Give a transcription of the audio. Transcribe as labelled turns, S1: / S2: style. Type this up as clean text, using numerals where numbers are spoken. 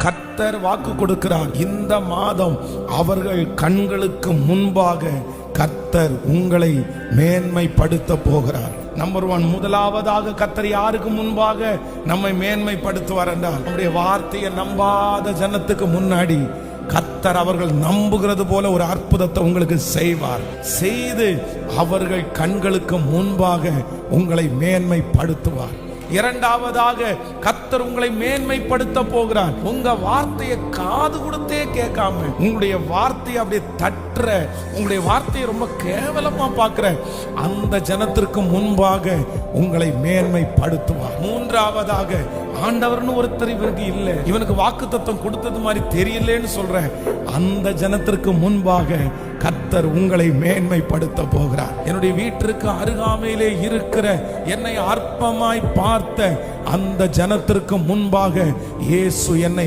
S1: கர்த்தர் வாக்கு கொடுக்கிறார், இந்த மாதம் அவர்கள் கண்களுக்கு முன்பாக கர்த்தர் உங்களை மேன்மைப்படுத்த போகிறார். நம்பர் 1, முதலாவதாக கர்த்தர் யாருக்கு முன்பாக நம்மை மேன்மைப்படுத்துவார் என்றால், நம்முடைய வார்த்தையை நம்பாத ஜனத்துக்கு முன்னாடி கர்த்தர் அவர்கள் நம்புகிறது போல ஒரு அற்புதத்தை உங்களுக்கு செய்வார். செய்து அவர்கள் கண்களுக்கு முன்பாக உங்களை மேன்மைப்படுத்துவார். இரண்டாவதாக கர்த்தர் உங்களை மேன்மைப்படுத்த போகிறார். உங்க வார்த்தையை காது கொடுத்தே கேட்காம, உங்களுடைய வார்த்தையை அப்படியே தட்டுற, உங்களுடைய வார்த்தையை ரொம்ப கேவலமா பார்க்கிற அந்த ஜனத்திற்கு முன்பாக உங்களை மேன்மைப்படுத்துவார். மூன்றாவதாக, ஆண்டவர்னு ஒருத்தர் இவருக்கு இல்ல, இவனுக்கு வாக்குத்தத்தம் கொடுத்தது மாதிரி தெரியலன்னு சொல்ற அந்த ஜனத்திற்கு முன்பாக கர்த்தர் உங்களை மேன்மைப்படுத்த போகிறார். என்னுடைய வீட்டிற்கு அருகாமையிலே இருக்கிற என்னை அற்பமாய் பார்த்த அந்த ஜனத்திற்கு முன்பாக இயேசு என்னை